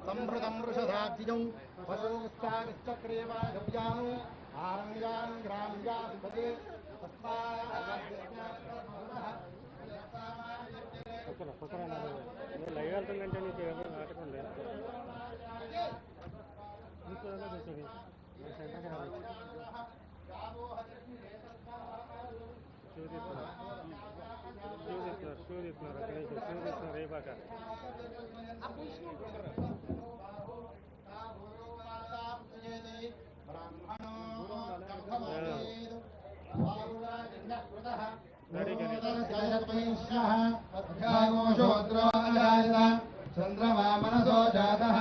संभृतं वृषधाब्जिजं पशुस्तानिश्चक्रेवागव्यानो आरण्यान् ग्राम्याधिपते चंद्रमा मनसो जातः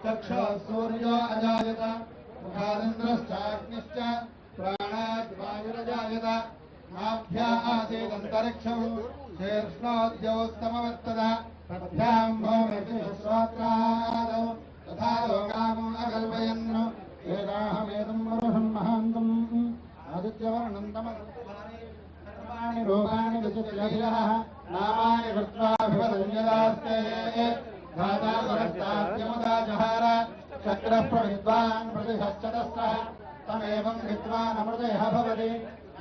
चक्षुः सूर्यो अजायत मुखादिन्द्रश्चाग्निश्च प्राणात् वायुरजायत नाभ्या आसीदन्तरिक्षं शीर्ष्णोद्योस्तमवत्तद तभ्यां भौमिश्रोत्रादौ तथा लोकामो अकल्पयन् एताहमेतं पुरुषं महान्तम् आदित्यवर्णं तमस्मानि रूपाणि विचित्र्यः नामानि कृत्वाभिवदन्यदास्ते धाता पुरस्ताद्यमुदा जहार चक्रः प्रविद्वान् प्रतिशश्चतस्रः तमेवं विद्वान् अमृतयः भवति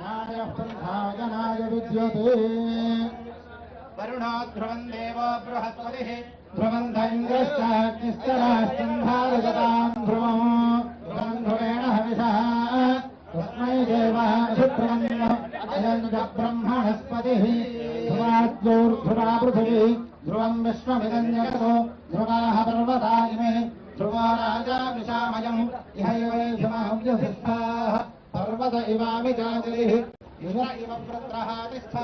नायः पन्थायनाय विद्यते वरुणो ध्रुवं देवो बृहस्पतिः ध्रुवं धैन्द्रश्चाग्निश्चराश्चन्धारजतां ध्रुवं ध्रुवं ध्रुवेण हविषः तस्मै देवः ध्रुवं अयं च ब्रह्मणस्पतिः ध्रुवाद्योर्ध्रुवा पृथिवी ध्रुवं विश्वमिदं जगतो ध्रुवाः पर्वता इमे ध्रुवो राजा विशामयम् इहैवैषमाव्यसिष्ठाः पर्वत इवामिचाचलिः इन्द्र इव वृत्रः तिष्ठ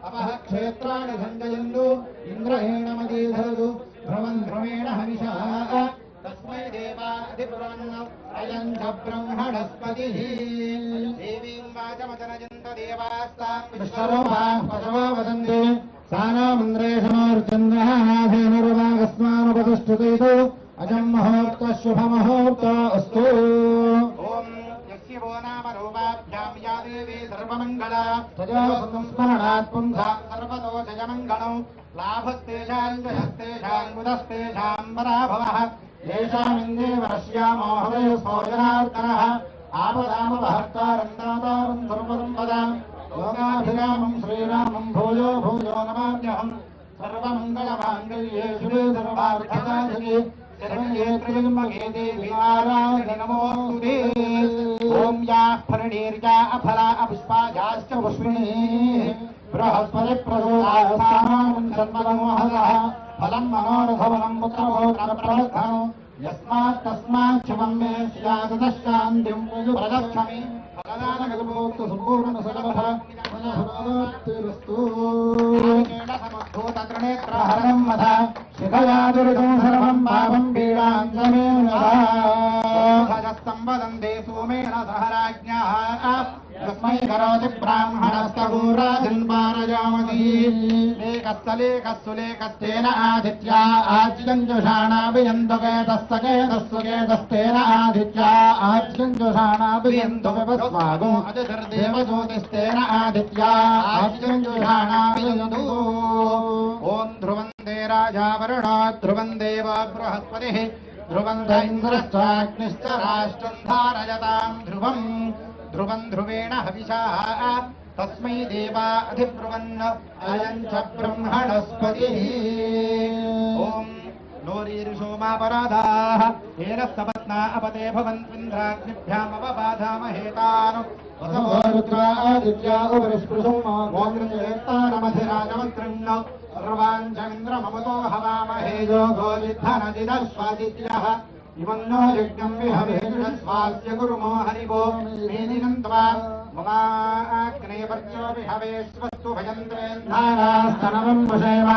अपः क्षेत्राणि सञ्जयन्तु इन्द्रहेणमदीधरतु ध्रुवं ध्रुवेण हविषः तस्मै देवाधिपुरन् अयं च ब्रह्मणस्पतिः देवीं वाचमचनयन्त देवास्तां विश्वरूपाः पशवो वदन्ति सानामन्द्रेशमोर्चन्द्रः नाथेनरुवागस्मानुपतिष्ठितो अजं मुहूर्तः शुभमुहूर्तो अस्तु ॐ यस्य वो नाम रूपाभ्यां या देवी सर्वमङ्गला तजोस्मरणात् पुंसां सर्वतो जयमङ्गलौ लाभस्तेषां जयस्तेषां बुधस्तेषां पराभवः येषामिन्दे वर्ष्यामो हवे भोजनार्करः आपदामपहर्तारं दातारं सर्वसम्पदां लोकाभिरामं श्रीरामं भूयो भूयो नमाम्यहम् सर्वमङ्गलमाङ्गल्ये शिवे सर्वार्थसाधिके शरण्ये त्र्यम्बके देवी नारायणि नमोऽस्तुते ॐ याः फरणीर्या अफला अपुष्पायाश्च पुष्पिणीः बृहस्पतिप्रसूतासामानं सन्मनोहरः फलं मनोरथवनं पुत्रपौत्रप्रवर्धनो यस्मात् तस्मात् शिवं मे स्यादशान्तिं प्रदक्षमि फलदानमिदुभोक्तु सम्पूर्णसुलभः मनोहरोक्तिरस्तु समद्भूतत्रिनेत्रहरणं वद शिखया दुरितं सर्वं पापं पीडां समे नः वदन्ते सोमेन सह राज्ञः तस्मै करोति ब्राह्मणस्तगोराजन्वारजामति लेकस्तलेकस्तेन आदित्या आज्यञ्जुषाणाभियन्तुकेतस्तकेतस्तेन आदित्या आज्यञ्जुषाणाभियन्तुकस्वागो अजधर्देवज्योतिस्तेन आदित्या आज्यञ्जुषाणाभियन्तु ॐ ध्रुवन्दे राजा वरुणो ध्रुवं देव बृहस्पतिः ध्रुवं इन्द्रश्चाग्निश्च राष्ट्रं धारयतां ध्रुवं ध्रुवेण हविषा तस्मै देवा अधिब्रुवन् अयं च ब्रह्मणस्पतिः ॐ नोरीर्षोमापराधाः येन सपत्ना अपते भवन्त्विन्द्राग्निभ्यामवबाधामहेतान् रुद्रादित्या उपरिस्पृशोमामधिराजमन्त्रिण् सर्वाञ्चन्द्रममुतो हवामहे योगो विद्धनदिदस्वादित्यः इमन्नो यज्ञं विहवेश्वास्य गुरुमो हरिवो मेदिनं त्वा ममाग्ने विहवेश्वस्तु भयन्द्रेन्धारास्तनवं वशेव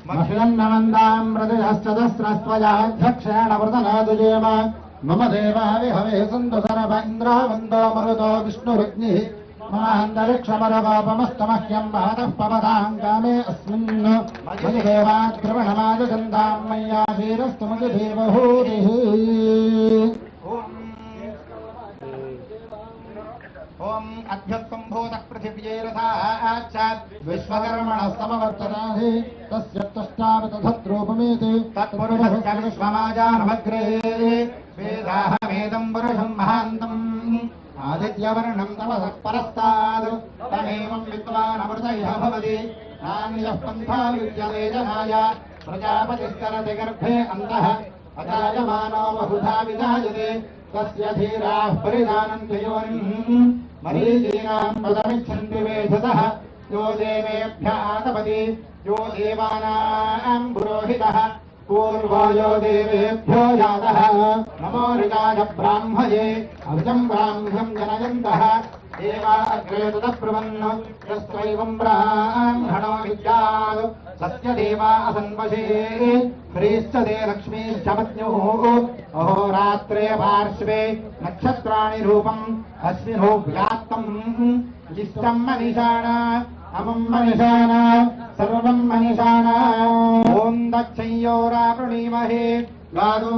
मह्यन्नमन्दां हृदयश्चतस्रस्त्वयाध्यक्षेण वृतनादुजेव मम देवा विहवे सन्तु सर्व इन्द्रावन्दो मरुतो विष्णुरुग्निः ममान्तरिक्षमरवापमस्तमह्यं महतः पवतां कामे अस्मिन् मयि देवाद्रवणमाजगन्धां मय्याधीरस्तु मयि देवहूरिः ॐ अभ्यस्सम्भूतः पृथिव्यैरथाच्चात् विश्वकर्मणः समवर्तनाहि तस्य त्वष्टावतधत्रूपमेति तत्पुरुषस्य विश्वमाजानमग्रे वेदाहमेदं पुरुषं महान्तम् आदित्यवर्णं तमसः परस्तात् तमेवं विद्वानमृतयः भवति नान्यः पन्था विद्यते जनाय प्रजापतिस्तरति गर्भे अन्तः अजायमानो बहुधा विजायते तस्य धीराः परिजानन्ति योनिम् मरीचीनां पदमिच्छन्ति वेधसः यो देवेभ्यः आतपति यो देवानां पुरोहितः पूर्वो यो देवेभ्यो जातः नमो ऋगाय ब्राह्मये अभिजं ब्राह्म्यं जनयन्तः देवा अग्रे तदब्रुवन् यस्त्वैवं ब्राह्मणो विद्यात् सत्य देवा असन्वशे ह्रीश्च ते लक्ष्मीश्च पत्न्युः अहोरात्रे पार्श्वे नक्षत्राणि रूपम् अश्विनो व्याप्तम् इष्टं मनीषाणा अमं मनीषाणा सर्वं मनीषाणा ॐ दक्षय्योरावृणीमहे गादो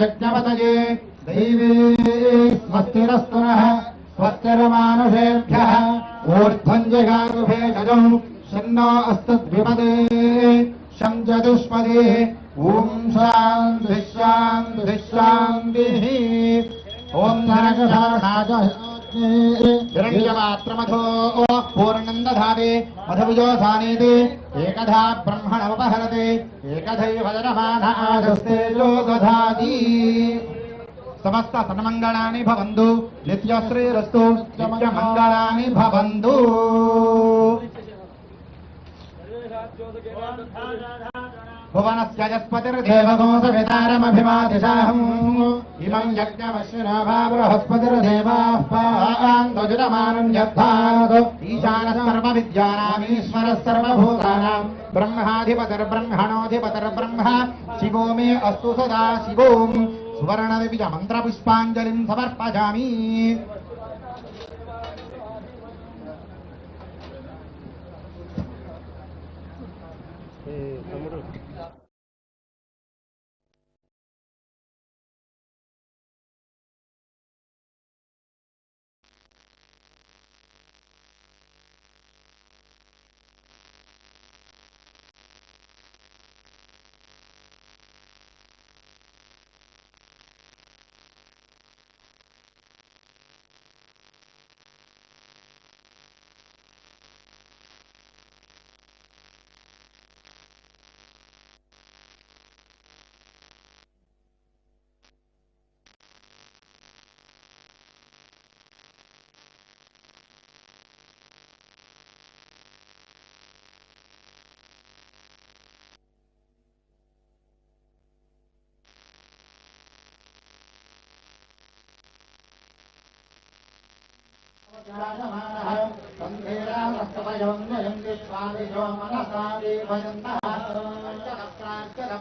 यज्ञपतये दैवे स्वस्तिरस्तु नः स्वस्तिर्मानुषेभ्यः ऊर्ध्वं जगातु भेषजं शन्नो अस्तद्विपदे शं चतुष्पदे ॐ शान्तिः शान्तिः शान्तिः ॐ हिरण्यपात्रमथो पूर्णं दधाति मधुविजोधानेति एकधा ब्रह्मणमुपहरते एकधैव जनमानाधस्तेजो दधाति समस्त सन्मङ्गलानि भवन्तु नित्यश्रीरस्तु नित्यमङ्गलानि भवन्तु भुवनस्य यस्पतिर्देवगोसवितारमभिमादिशाहम् इमं यज्ञमश्विना वा बृहस्पतिर्देवाः पान्तुजितमानं यद्धात् ईशानः सर्वविद्यानामीश्वरः सर्वभूतानां ब्रह्माधिपतिर्ब्रह्मणोऽधिपतिर्ब्रह्म शिवो मे अस्तु सदा शिवों सुवर्णविजमन्त्रपुष्पाञ्जलिं समर्पयामि संधेरामस्तवयं स्वामिजो मनसा देवयन्तः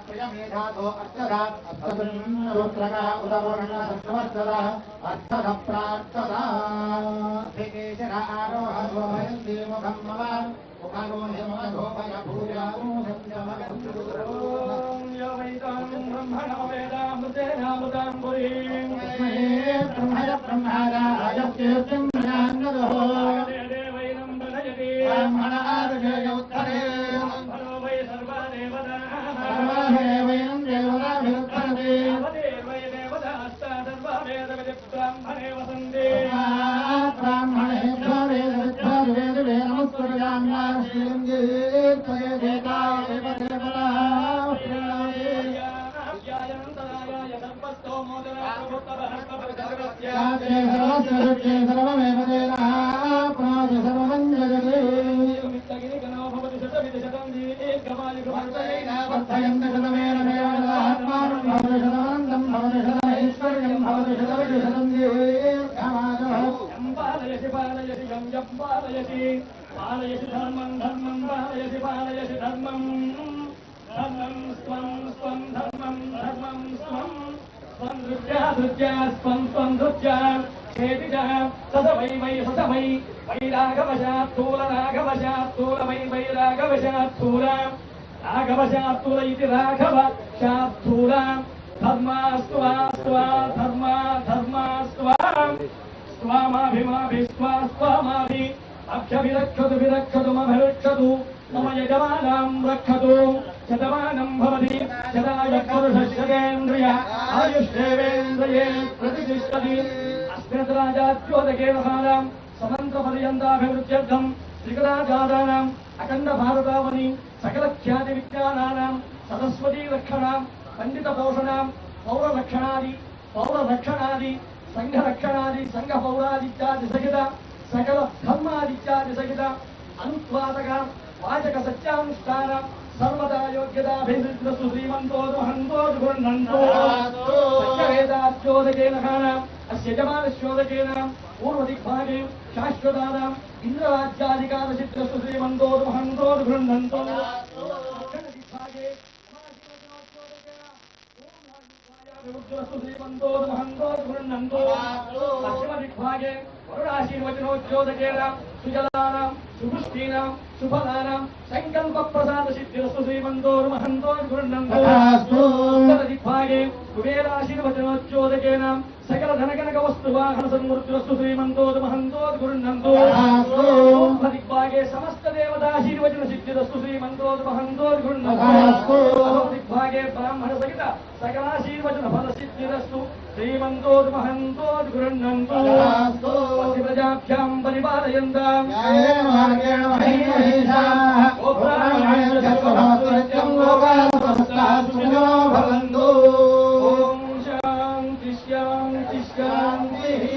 प्रियमेधातो अर्चदा रुद्रका उदवर्णः संवत्सरः अर्चद प्रार्थदा धिकेशर आरोहतो हयन्ति मुखं मम मुखनो हिमधोपय भूया ब्रह्मणो वेदामृतेनामृतां पुरीं ब्रह्मणा राजस्येऽस्मिन् प्रजान्नदो देवैनं प्रणयति ब्राह्मणादजय उत्तरे ब्रह्मणो वै सर्वदेवैनं देवताभिरुद्धरति वै देवतास्ता सर्ववेदविदि ब्राह्मणे वसन्ति ब्राह्मणेभ्यो वेदविद्वाद्वेदवे नमस्कुर्याम्याश्रीलिङ्गेत्वये देताय देवदेवता सर्वमेव देना प्राज सर्वं जगते वर्धयन्ति शतमेन देवतात्मानं भवति शतमनन्दं भवति शतमैश्वर्यं भवति शतविशतं दीर्घमायुः यं पालयसि पालयसि यं पालयसि पालयसि धर्मं धर्मं पालयसि पालयसि धर्मं धर्मं स्वं स्वं धर्मं धर्मं स्वं स्वं धृत्या धृत्या स्वं स्वं धृत्या क्षेतिजः सदवै वै सदवै वैरागवशात्तूल राघवशात्तूल वै वैरागवशात्तूल राघवशात्तूल इति राघव शात्तूल धर्मास्त्वा स्वा धर्मा धर्मास्त्वा स्वामाभिमाभि स्वा स्वामाभि अभ्यभिरक्षतु विरक्षतु मभिरक्षतु मम यजमानां रक्षतु शतमानं भवति शताय पुरुषशतेन्द्रिय आयुष्येवेन्द्रिये प्रतिष्ठति अस्मिन् राजाच्योदकेन कालां समन्त्रपर्यन्ताभिवृद्ध्यर्थं त्रिकराचार्याणाम् अखण्ड भारतावनि सकलख्याति विज्ञानानां सरस्वती रक्षणां पंडितपोषणां पौररक्षणादि संघरक्षणादि संघपौरादित्यादि सहित सकल धर्मादित्यादि सहित अनुत्पादक वाचक सत्यानुष्ठान सर्वदा योग्यताभिवृद्धस्तु श्रीमन्तो महन्तो गृह्णन्तो सत्यवेदाच्योदकेन कालाम् अस्य यजमानस्योदकेन पूर्वदिग्भागे शाश्वतानाम् इन्द्रराज्याधिकारसिद्धस्तु श्रीमन्तो महन्तो गृह्णन्तो दक्षिणदिग्भागे श्रीमन्तो महन्तो गृह्णन्तो पश्चिमदिग्भागे वरुणाशीर्वचनोद्योदकेन सुजलानां सुपुष्टीनां सुफलानां संकल्पप्रसादसिद्धिरस्तु श्रीमन्तो महन्तो गृह्णन्तो उत्तरदिग्भागे कुबेराशीर्वचनोद्योदकेन सकल धनकनकवस्तुवाहनसन्मूर्तिरस्तु श्रीमन्तो महन्तो गृह्णन्तो दिग्भागे समस्त देवताशीर्वचनसिद्धिरस्तु श्रीमन्तो महन्तो गृह्णन्तो दिग्भागे ब्राह्मण सहित सकलाशीर्वचन फलसिद्धिरस्तु श्रीमन्तो महन्तो गृह्णन्तो प्रजाभ्यां परिपालयन्तां मार्गेण महिषाः ओ ब्राह्मणेन सर्वभावनित्यं लोकाः समस्ताः सुखिनो भवन्तु ॐ शान्ति शान्ति शान्तिः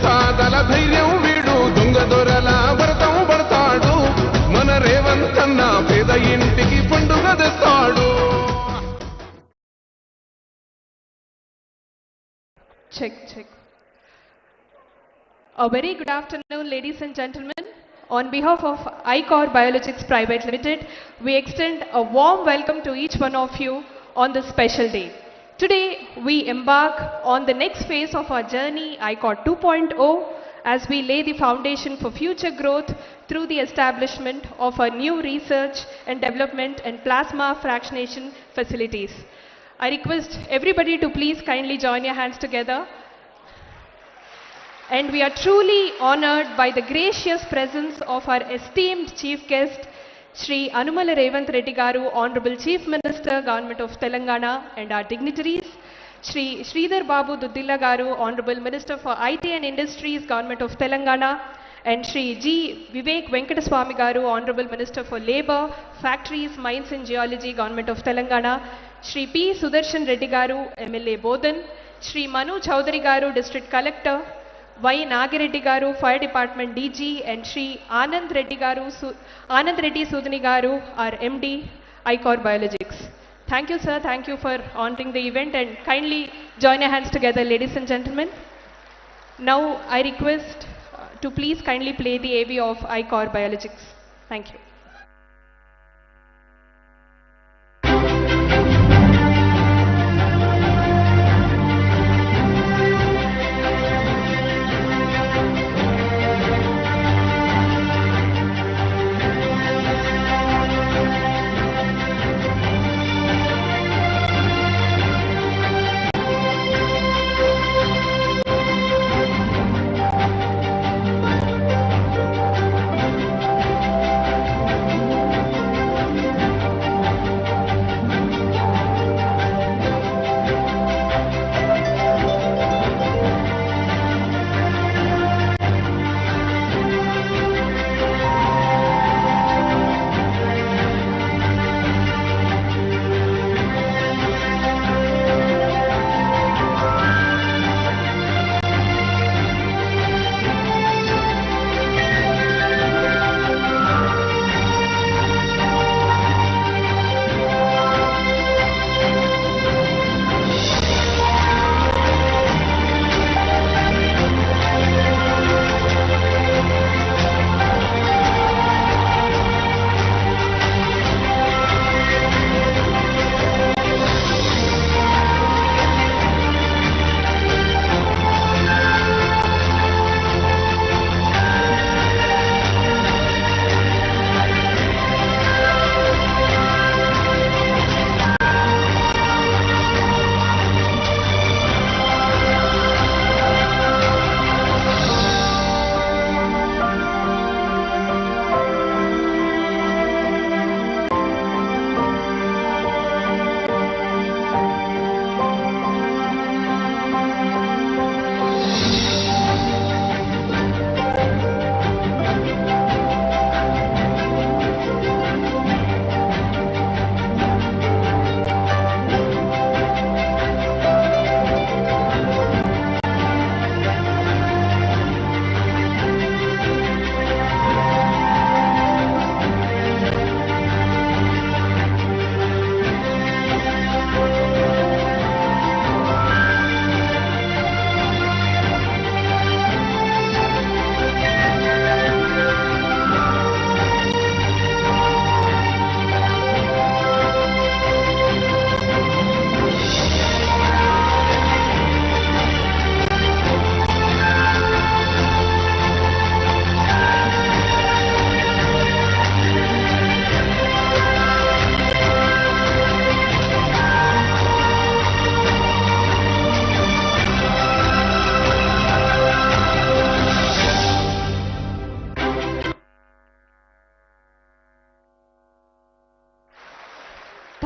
సాదల ధైర్యం వీడు దొంగ దొరల భరతం పడతాడు మన రేవంత్ అన్న పేద ఇంటికి పండుగ తెస్తాడు. Check. A very good afternoon, ladies and gentlemen. On behalf of iCore Biologics Private Limited, we extend a warm welcome to each one of you on this special day. Today, we embark on the next phase of our journey, iCore 2.0, as we lay the foundation for future growth through the establishment of our new research and development and plasma fractionation facilities. I request everybody to please kindly join your hands together. And we are truly honored by the gracious presence of our esteemed chief guest, Sri.A.Revanth Reddy Garu, Honorable Chief Minister, Government of Telangana, and our dignitaries, Sri Sridhar Babu Duddilla Garu, Honorable Minister for IT and Industries, Government of Telangana, and Sri G. Vivek Venkataswamy Garu, Honorable Minister for Labour, Factories, Mines and Geology, Government of Telangana, Sri P. Sudarshan Reddy Garu, MLA Bodhan, Sri Manu Chowdhury Garu, District Collector, Y. Nagireddy Garu, Fire Department DG, and Sri Anand Reddy Sudhani Garu, our MD, iCore Biologics. Thank you, sir. Thank you for honoring the event, and kindly join your hands together, ladies and gentlemen. Now, I request to please kindly play the AV of iCore Biologics. Thank you.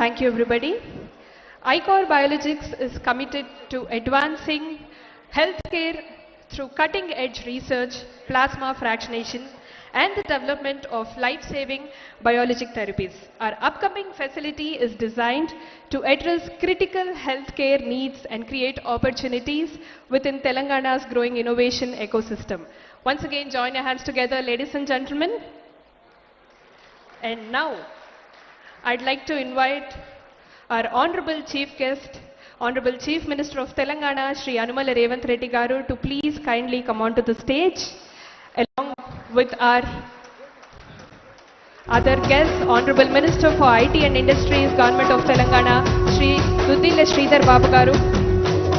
Thank you, everybody. iCore Biologics is committed to advancing healthcare through cutting-edge research, plasma fractionation, and the development of life-saving biologic therapies. Our upcoming facility is designed to address critical healthcare needs and create opportunities within Telangana's growing innovation ecosystem. Once again, join your hands together, ladies and gentlemen. And now, I'd like to invite our Honorable Chief Guest, Honorable Chief Minister of Telangana, Sri.A.Revanth Reddy Garu, to please kindly come onto the stage, along with our other guests, Honorable Minister for IT and Industries, Government of Telangana, Sri Sridhar Babu Garu,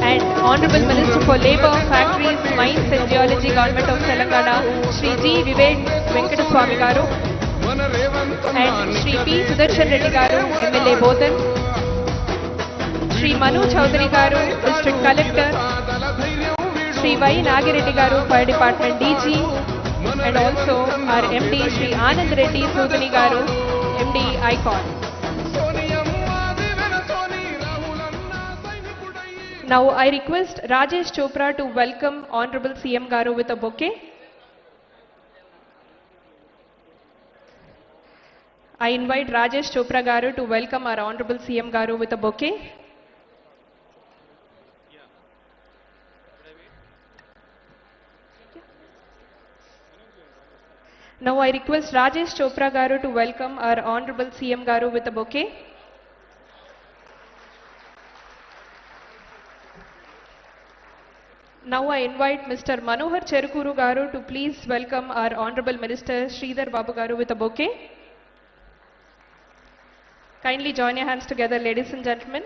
and Honorable Minister for Labour, Factories, Mines and Geology, Government of Telangana, Sri p.v.narasimha Garu, and Sri P. Sudarshan Reddy Garu, MLA Bodhan, Sri Manu Chaudhary Garu, District Collector, Sri Y. Nagireddy Garu, Fire Department DG, and also our MD, Sri Anand Reddy Sudhani Garu, MD ICON. Now I request Rajesh Chopra to welcome Honorable CM Garu with a bouquet. I invite Rajesh Chopra Garu to welcome our Honorable CM Garu with a bouquet. Now I request Rajesh Chopra Garu to welcome our Honorable CM Garu with a bouquet. Now I invite Mr. Manohar Cherukuru Garu to please welcome our Honorable Minister Sridhar Babu Garu with a bouquet. Kindly join your hands together, ladies and gentlemen.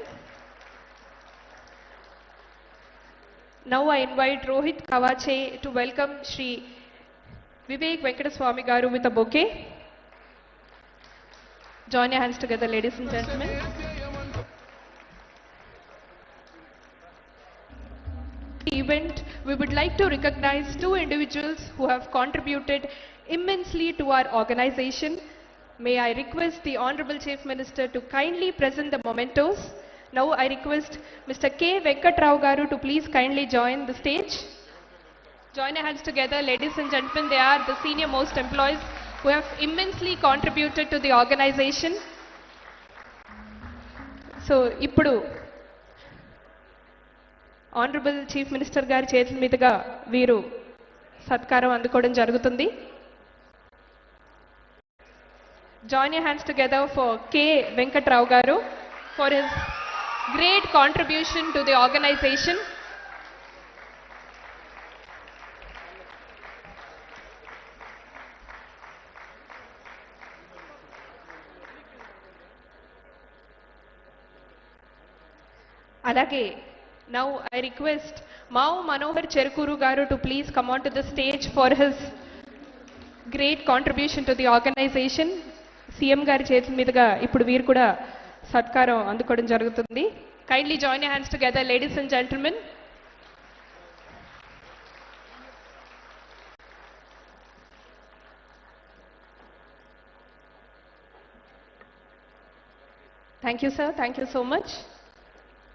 Now I invite Rohit Kavache to welcome Sri Vivek Venkateswamy Garu with a bouquet. Join your hands together, ladies and gentlemen. The event, we would like to recognize two individuals who have contributed immensely to our organization. May I request the Honorable Chief Minister to kindly present the mementos. Now I request Mr. K. Venkat Rao Garu to please kindly join the stage. Join your hands together, ladies and gentlemen. They are the senior most employees who have immensely contributed to the organization. So, ippudu Honorable Chief Minister Gari Chetuల మీదుగా వీరు సత్కారం అందుకోవడం జరుగుతుంది. Join your hands together for K. Venkat Rao Garu for his great contribution to the organization. Alage, now I request Mau Manohar Cherukuru Garu to please come onto the stage for his great contribution to the organization. CM గారి చేతుల మీదుగా ఇప్పుడు వీరు కూడా సత్కారం అందుకోవడం జరుగుతుంది. Kindly join your hands together, ladies and gentlemen. Thank you, sir. Thank you so much.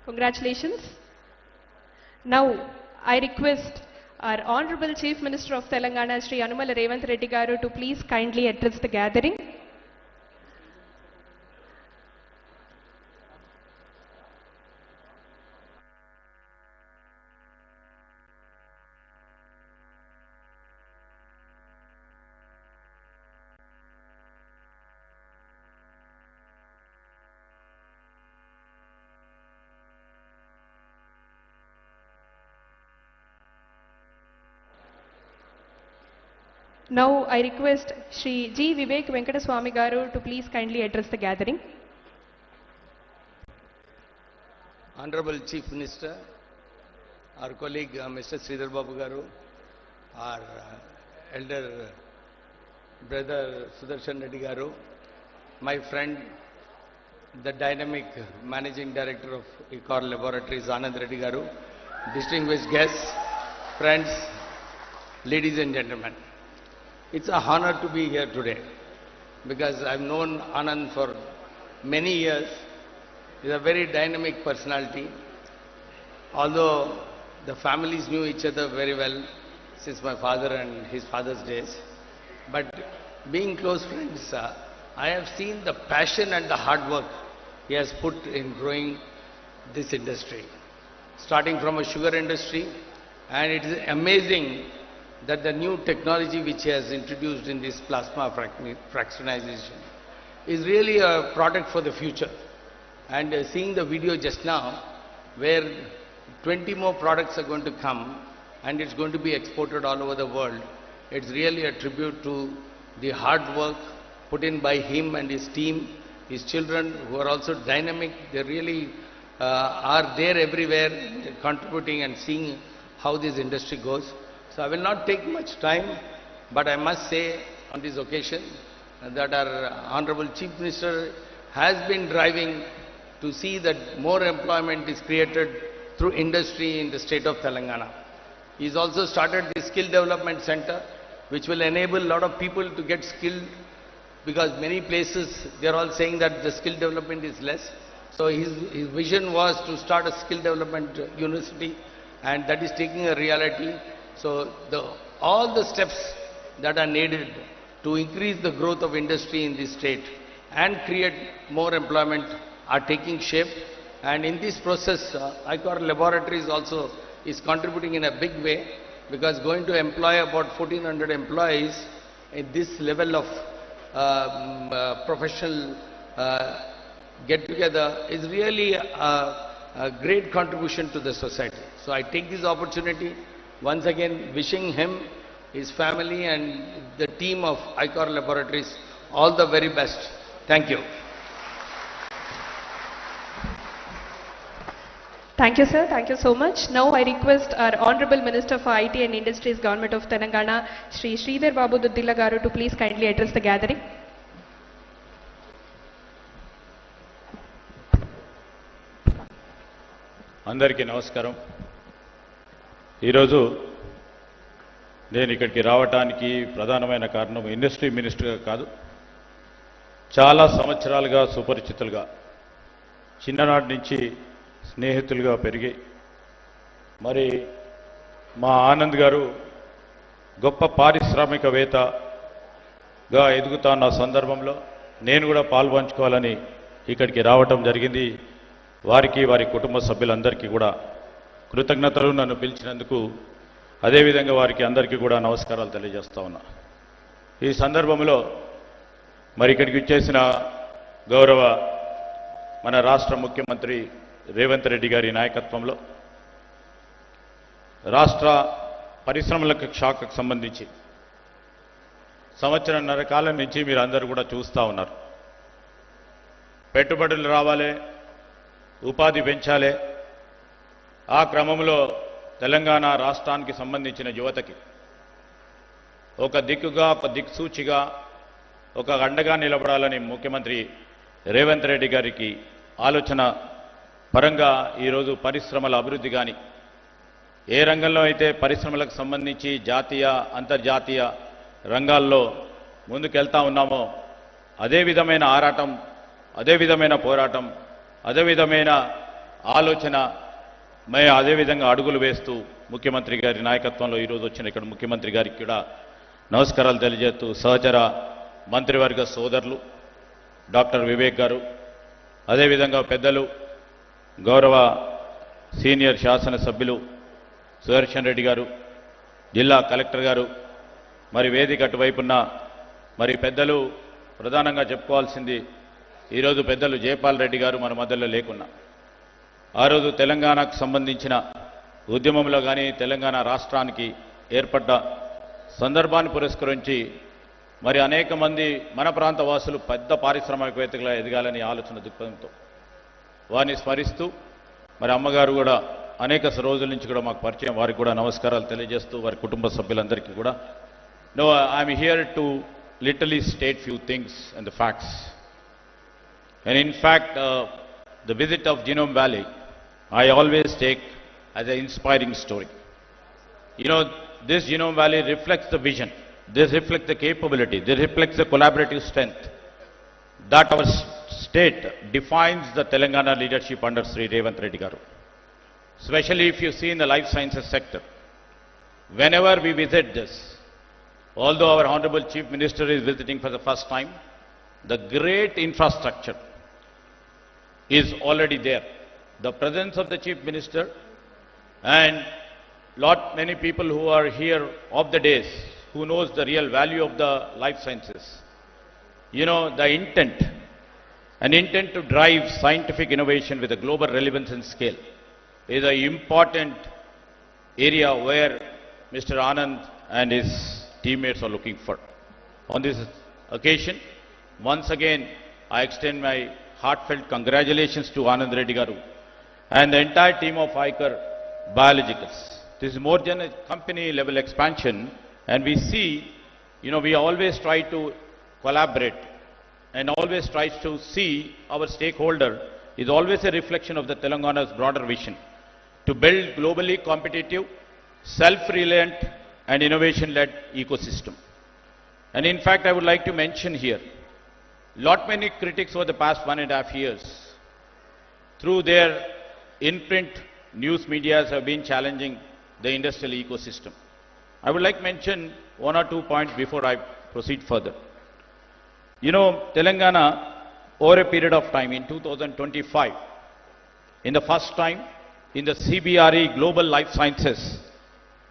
Congratulations. Now, I request our Honorable Chief Minister of Telangana, Sri.A.Revanth Reddy Garu, to please kindly address the gathering. Now I request Sri G. Vivek Venkateswamy Garu to please kindly address the gathering. Honorable Chief Minister, our colleague Mr. Sridhar Babu Garu, our elder brother Sudarshan Reddy Garu, my friend, the dynamic Managing Director of ICOR Laboratories, Anand Reddy Garu, distinguished guests, friends, ladies and gentlemen. It's a honor to be here today because I've known Anand for many years. He's a very dynamic personality. Although the families knew each other very well since my father and his father's days, but being close friends, I have seen the passion and the hard work he has put in growing this industry, starting from a sugar industry, and it is amazing that the new technology which he has introduced in this plasma fractionization is really a product for the future. And seeing the video just now, where 20 more products are going to come and it's going to be exported all over the world, it's really a tribute to the hard work put in by him and his team, his children who are also dynamic. They really are there everywhere, contributing and seeing how this industry goes. So I will not take much time, but I must say on this occasion that our Honorable Chief Minister has been driving to see that more employment is created through industry in the state of Telangana. He's also started the Skill Development Center, which will enable a lot of people to get skilled, because many places they're all saying that the skill development is less. So his vision was to start a skill development university, and that is taking a reality. So all the steps that are needed to increase the growth of industry in this state and create more employment are taking shape. And in this process, ICOR Laboratories also is contributing in a big way, because going to employ about 1,400 employees at this level of professional get-together is really a great contribution to the society. So I take this opportunity once again wishing him, his family and the team of ICOR Laboratories all the very best. Thank you. Thank you, sir. Thank you so much. Now I request our Honorable Minister for IT and Industries, Government of Telangana, Sri.A.Revanth Garu, to please kindly address the gathering. అందరికీ నమస్కారం. ఈరోజు నేను ఇక్కడికి రావడానికి ప్రధానమైన కారణం industry మినిస్టర్గా కాదు, చాలా సంవత్సరాలుగా సుపరిచితులుగా, చిన్ననాటి నుంచి స్నేహితులుగా పెరిగి, మరి మా ఆనంద్ గారు గొప్ప పారిశ్రామికవేత్తగా ఎదుగుతున్న సందర్భంలో నేను కూడా పాల్పంచుకోవాలని ఇక్కడికి రావటం జరిగింది. వారికి, వారి కుటుంబ సభ్యులందరికీ కూడా కృతజ్ఞతలు, నన్ను పిలిచినందుకు. అదేవిధంగా వారికి అందరికీ కూడా నమస్కారాలు తెలియజేస్తా ఉన్నా. ఈ సందర్భంలో మరి ఇక్కడికి వచ్చేసిన గౌరవ మన రాష్ట్ర ముఖ్యమంత్రి రేవంత్ రెడ్డి గారి నాయకత్వంలో రాష్ట్ర పరిశ్రమలకు శాఖకు సంబంధించి సంవత్సరంన్నర కాలం నుంచి మీరు అందరూ కూడా చూస్తూ ఉన్నారు. పెట్టుబడులు రావాలి, ఉపాధి పెంచాలి. ఆ క్రమంలో తెలంగాణ రాష్ట్రానికి సంబంధించిన యువతకి ఒక దిక్కుగా, ఒక దిక్సూచిగా, ఒక అండగా నిలబడాలని ముఖ్యమంత్రి రేవంత్ రెడ్డి గారికి ఆలోచన పరంగా ఈరోజు పరిశ్రమల అభివృద్ధి కానీ, ఏ రంగంలో అయితే పరిశ్రమలకు సంబంధించి జాతీయ, అంతర్జాతీయ రంగాల్లో ముందుకెళ్తా ఉన్నామో అదే విధమైన ఆరాటం, అదే విధమైన పోరాటం, అదే విధమైన ఆలోచన, అదే విధంగా అడుగులు వేస్తూ ముఖ్యమంత్రి గారి నాయకత్వంలో ఈరోజు వచ్చిన ఇక్కడ ముఖ్యమంత్రి గారికి కూడా నమస్కారాలు తెలియజేస్తూ, సహచర మంత్రివర్గ సోదరులు డాక్టర్ వివేక్ గారు, అదేవిధంగా పెద్దలు గౌరవ సీనియర్ శాసనసభ్యులు సుదర్శన్ రెడ్డి గారు, జిల్లా కలెక్టర్ గారు, మరి వేదిక అటువైపున్న మరి పెద్దలు, ప్రధానంగా చెప్పుకోవాల్సింది ఈరోజు పెద్దలు జయపాల్ రెడ్డి గారు మన మధ్యలో లేకున్నా, ఆ రోజు తెలంగాణకు సంబంధించిన ఉద్యమంలో కానీ తెలంగాణ రాష్ట్రానికి ఏర్పడ్డ సందర్భాన్ని పురస్కరించి మరి అనేక మంది మన ప్రాంత వాసులు పెద్ద పారిశ్రామికవేత్తలుగా ఎదగాలని ఆలోచన దృక్పథంతో వారిని స్మరిస్తూ, మరి అమ్మగారు కూడా అనేక రోజుల నుంచి కూడా మాకు పరిచయం, వారికి కూడా నమస్కారాలు తెలియజేస్తూ వారి కుటుంబ సభ్యులందరికీ కూడా. No, I'm here to literally state few things and the facts. And in fact, the visit of Genome Valley, I always take as an inspiring story. You know, this Genome Valley reflects the vision, this reflects the capability, this reflects the collaborative strength that our state defines the Telangana leadership under Sri.A.Revanth Reddy Garu. Especially if you see in the life sciences sector, whenever we visit this, although our Honorable Chief Minister is visiting for the first time, the great infrastructure is already there. The presence of the Chief Minister and many people who are here of the days, who knows the real value of the life sciences. You know, the an intent to drive scientific innovation with a global relevance and scale is an important area where Mr. Anand and his teammates are looking for. On this occasion, once again, I extend my heartfelt congratulations to Anand Reddy Garu and the entire team of ICAR Biologicals. This is more than a company level expansion, and we see, we always try to collaborate and always try to see our stakeholder is always a reflection of the Telangana's broader vision to build globally competitive, self-reliant and innovation-led ecosystem. And in fact, I would like to mention here, many critics over the past 1.5 years, through their in-print news medias have been challenging the industrial ecosystem. I would like to mention 1 or 2 points before I proceed further. Telangana, over a period of time, in 2025, in the first time, in the CBRE Global Life Sciences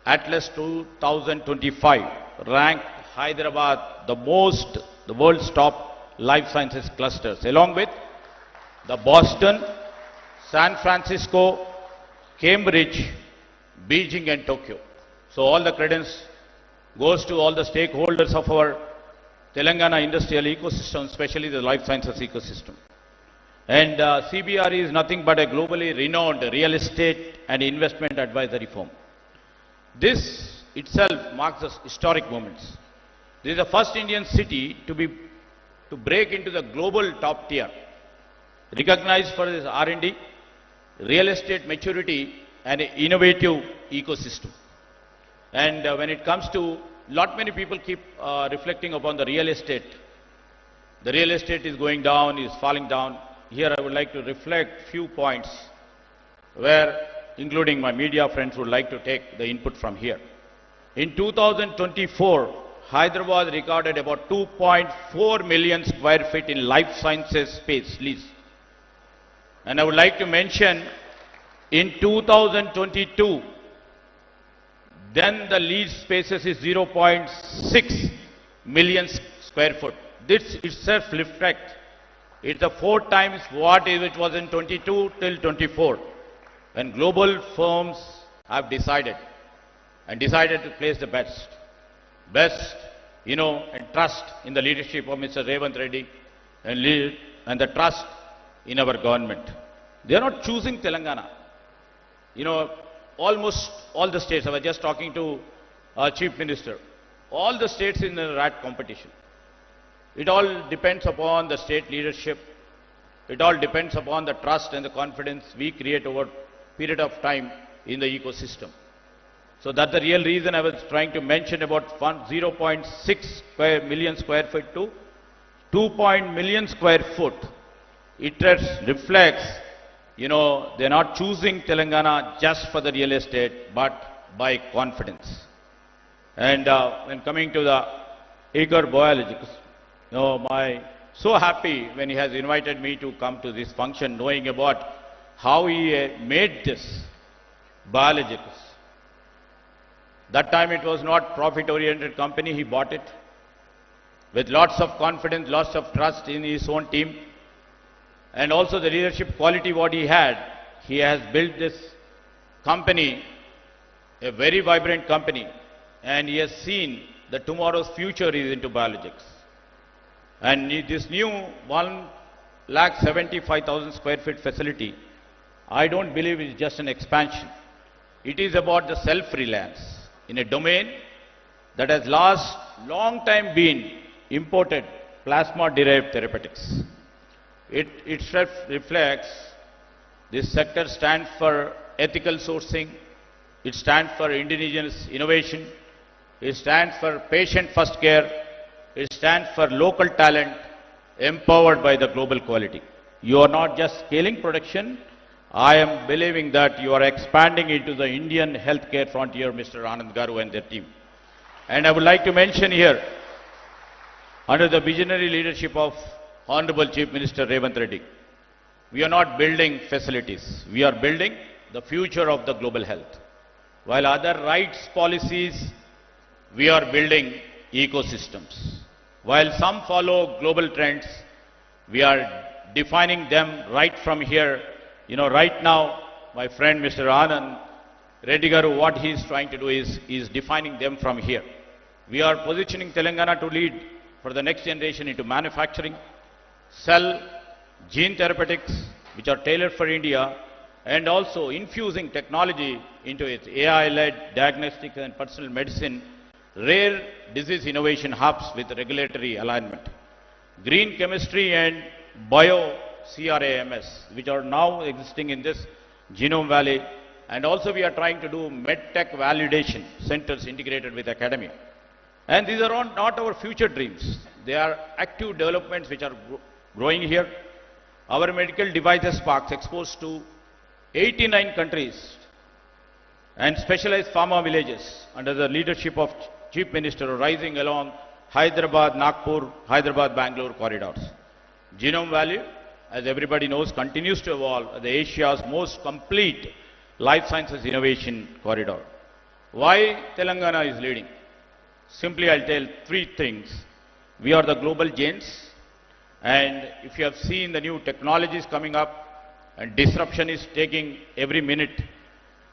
Atlas 2025, ranked Hyderabad the world's top life sciences clusters, along with the Boston, San Francisco, Cambridge, Beijing and Tokyo. So all the credence goes to all the stakeholders of our Telangana industrial ecosystem, especially the life sciences ecosystem. And CBRE is nothing but a globally renowned real estate and investment advisory firm. This itself marks the historic moments. This is the first Indian city to break into the global top tier, recognized for its R&D, real estate maturity and innovative ecosystem. And when it comes to many people keep reflecting upon the real estate. The real estate is going down, is falling down. Here I would like to reflect few points where, including my media friends, would like to take the input from here. In 2024, Hyderabad recorded about 2.4 million square feet in life sciences space lease. And I would like to mention, in 2022, then the lease spaces is 0.6 million square foot. This itself reflects, it's the 4 times what it was in 22 till 24, when global firms have decided to place the best, and trust in the leadership of Mr. Revanth Reddy and the trust in our government. They are not choosing Telangana. Almost all the states, I was just talking to our Chief Minister, all the states in the rat competition. It all depends upon the state leadership. It all depends upon the trust and the confidence we create over a period of time in the ecosystem. So that's the real reason I was trying to mention about 0.6 million square feet to 2 million square foot. It reflects, they're not choosing Telangana just for the real estate, but by confidence. And when coming to the ICAR Biologicals, so happy when he has invited me to come to this function, knowing about how he made this Biologicals. That time it was not profit-oriented company, he bought it with lots of confidence, lots of trust in his own team, and also the leadership quality what he has built this company, a very vibrant company, and he has seen that tomorrow's future is into biologics. And this new 1,75,000 square feet facility, I don't believe it's just an expansion. It is about the self-reliance in a domain that has long time been imported plasma-derived therapeutics. It reflects this sector stands for ethical sourcing, it stands for indigenous innovation, it stands for patient-first care, it stands for local talent empowered by the global quality. You are not just scaling production, I am believing that you are expanding into the Indian healthcare frontier, Mr. Anand Garu and their team. And I would like to mention here, under the visionary leadership of Honorable Chief Minister Revanth Reddy, we are not building facilities. We are building the future of the global health. While other rights policies, we are building ecosystems. While some follow global trends, we are defining them right from here. You know, right now, my friend Mr. Anand Reddy Garu, what he is trying to do is defining them from here. We are positioning Telangana to lead for the next generation into manufacturing, cell, gene therapeutics, which are tailored for India, and also infusing technology into its AI-led diagnostics and personal medicine, rare disease innovation hubs with regulatory alignment, green chemistry and bio CRAMS, which are now existing in this Genome Valley, and also we are trying to do medtech validation centers integrated with academia. And these are not our future dreams. They are active developments which are growing here. Our medical devices parks exposed to 89 countries and specialized pharma villages under the leadership of Chief Minister rising along Hyderabad, Nagpur, Hyderabad, Bangalore corridors. Genome Valley, as everybody knows, continues to evolve as Asia's most complete life sciences innovation corridor. Why Telangana is leading? Simply I'll tell three things. We are the global giants, and if you have seen the new technologies coming up, and disruption is taking every minute,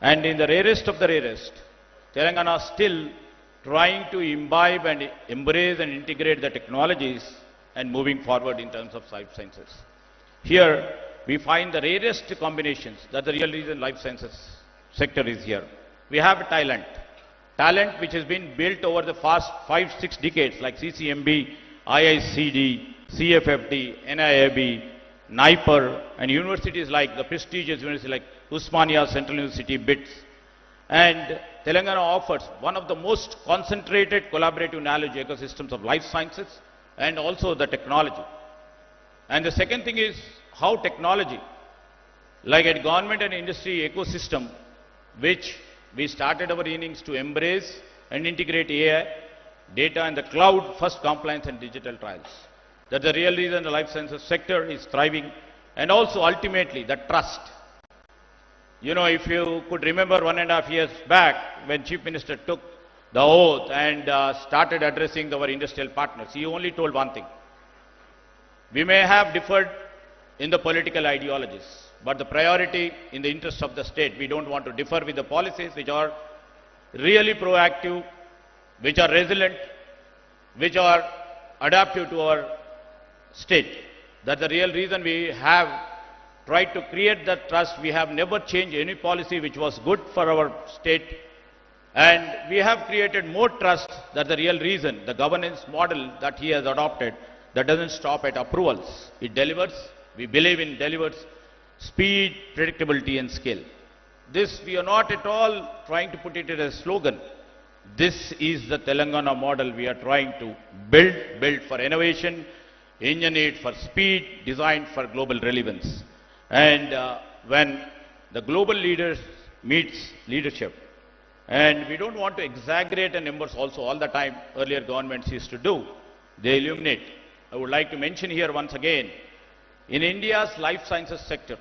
and in the rarest of the rarest, Telangana still trying to imbibe and embrace and integrate the technologies and moving forward in terms of life sciences. Here, we find the rarest combinations that the real reason life sciences sector is here. We have talent which has been built over the past 5-6 decades, like CCMB, IICD, CFFD, NIAB, NIPER, and universities like the prestigious universities like Usmania, Central University, BITS. And Telangana offers one of the most concentrated collaborative knowledge ecosystems of life sciences and also the technology. And the second thing is how technology, like a government and industry ecosystem, which we started our innings to embrace and integrate AI, data and the cloud first compliance and digital trials. That's the real reason the life sciences sector is thriving, and also ultimately the trust. You know, if you could remember 1.5 years back when Chief Minister took the oath and started addressing our industrial partners, he only told one thing. We may have differed in the political ideologies, but the priority in the interest of the state, we don't want to differ with the policies which are really proactive, which are resilient, which are adaptive to our state. That's the real reason we have tried to create that trust. We have never changed any policy which was good for our state, and we have created more trust. That's the real reason. The governance model that he has adopted, that doesn't stop at approvals. It delivers. We believe in delivers speed, predictability and scale. This, we are not at all trying to put it as a slogan. This is the Telangana model we are trying to build for innovation, engineered for speed, designed for global relevance. And when the global leaders meets leadership, and we don't want to exaggerate the numbers also all the time, earlier governments used to do, they illuminate. I would like to mention here once again, in India's life sciences sector,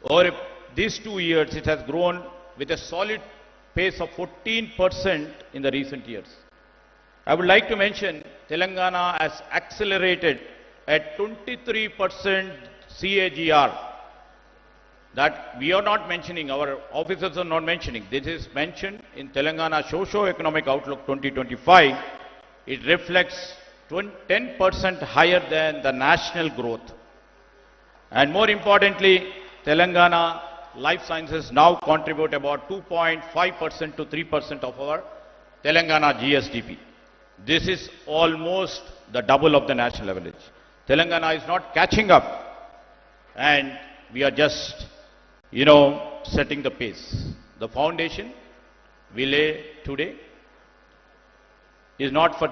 over these 2 years, it has grown with a solid pace of 14% in the recent years. I would like to mention Telangana has accelerated at 23% CAGR. That we are not mentioning, our officers are not mentioning. This is mentioned in Telangana Socio-Economic Outlook 2025. It reflects 10% higher than the national growth. And more importantly, Telangana life sciences now contribute about 2.5% to 3% of our Telangana GSDP. This is almost the double of the national average. Telangana is not catching up, and we are just, setting the pace. The foundation we lay today is not for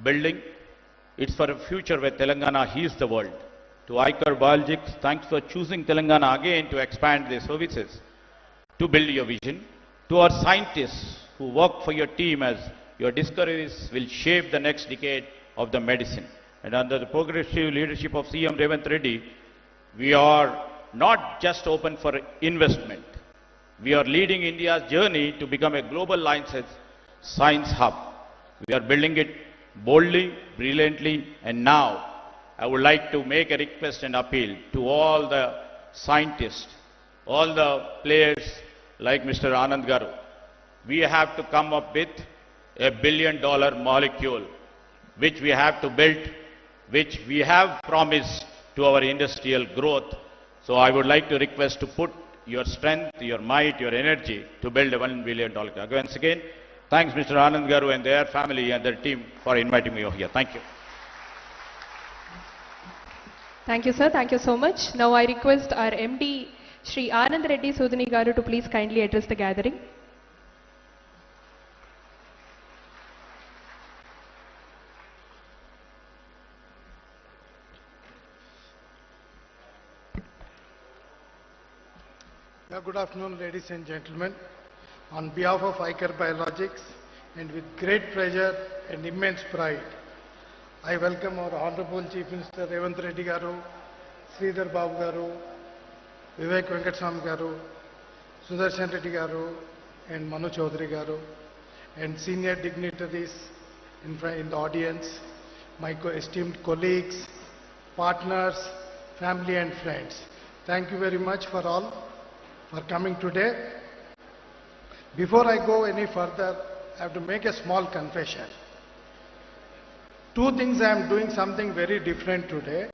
building, it's for a future where Telangana heals the world. To ICAR Biologics, thanks for choosing Telangana again to expand their services, to build your vision. To our scientists who work for your team as Your discoveries will shape the next decade of the medicine. And under the progressive leadership of CM Revanth Reddy, we are not just open for investment. We are leading India's journey to become a global science hub. We are building it boldly, brilliantly, and now I would like to make a request and appeal to all the scientists, all the players like Mr. Anand Garu. We have to come up with $1 billion molecule which we have to build, which we have promised to our industrial growth. So I would like to request to put your strength, your might, your energy to build a $1 billion. Once again, thanks Mr. Anand Garu and their family and their team for inviting me over here. Thank you. Thank you, sir. Thank you so much. Now I request our MD, Sri Anand Reddy Sudhini Garu, to please kindly address the gathering. Good afternoon, ladies and gentlemen. On behalf of ICAR Biologics, and with great pleasure and immense pride, I welcome our Honorable Chief Minister Revanth Reddy Garu, Sridhar Babu Garu, Vivek Venkateswamy Garu, Sudarshan Reddy Garu, and Manu Chaudhary Garu, and senior dignitaries in the audience, my esteemed colleagues, partners, family and friends. Thank you very much for all for coming today. Before I go any further, I have to make a small confession. Two things I am doing something very different today.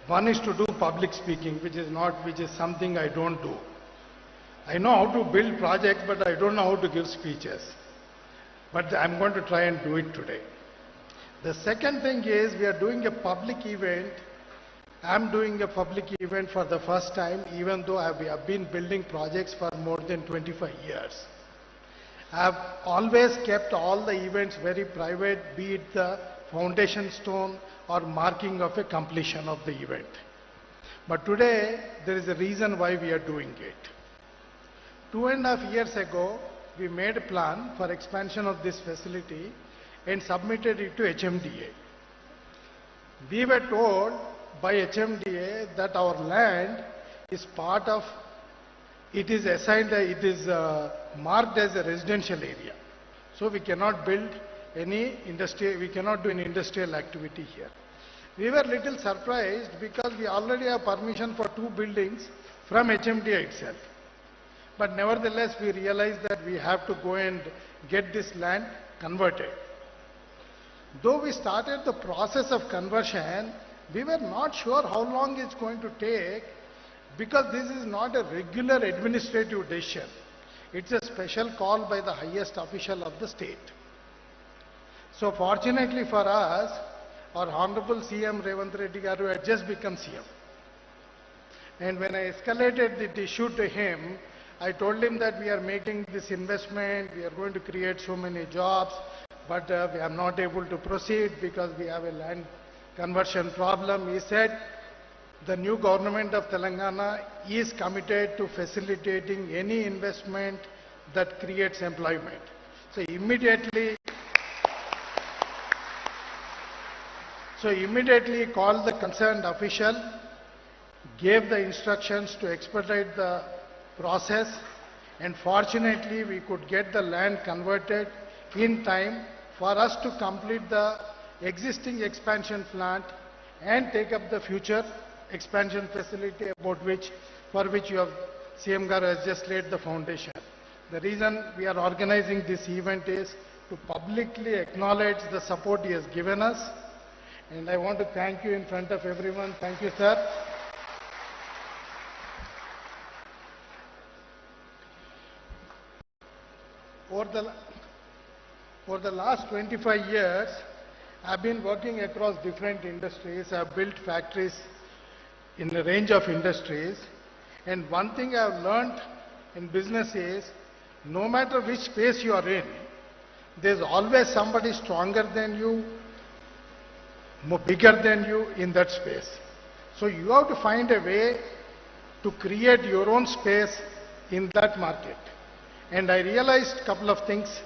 One is to do public speaking, which is something I don't do. I know how to build projects, but I don't know how to give speeches. But I'm going to try and do it today. The second thing is we are doing a public event. I'm doing a public event for the first time, even though I have been building projects for more than 25 years. I've always kept all the events very private, be it the foundation stone or marking of a completion of the event. But today, there is a reason why we are doing it. 2.5 years ago, we made a plan for expansion of this facility and submitted it to HMDA. We were told by HMDA that our land is part of, it is marked as a residential area. So we cannot build any industry, we cannot do any industrial activity here. We were little surprised because we already have permission for 2 buildings from HMDA itself. But nevertheless, we realized that we have to go and get this land converted. Though we started the process of conversion, we were not sure how long it's going to take because this is not a regular administrative decision. It's a special call by the highest official of the state. So fortunately for us, our Honorable CM Revanth Reddy Garu had just become CM. And when I escalated the issue to him, I told him that we are making this investment, we are going to create so many jobs, but we are not able to proceed because we have a land conversion problem. He said, the new government of Telangana is committed to facilitating any investment that creates employment. So immediately called the concerned official, gave the instructions to expedite the process, and fortunately we could get the land converted in time for us to complete the existing expansion plant and take up the future expansion facility for which CM Garu has just laid the foundation. The reason we are organizing this event is to publicly acknowledge the support he has given us, and I want to thank you in front of everyone. Thank you, sir. For the last 25 years, I've been working across different industries. I've built factories in a range of industries. And one thing I've learned in business is, no matter which space you are in, there's always somebody stronger than you, bigger than you in that space. So you have to find a way to create your own space in that market. And I realized a couple of things.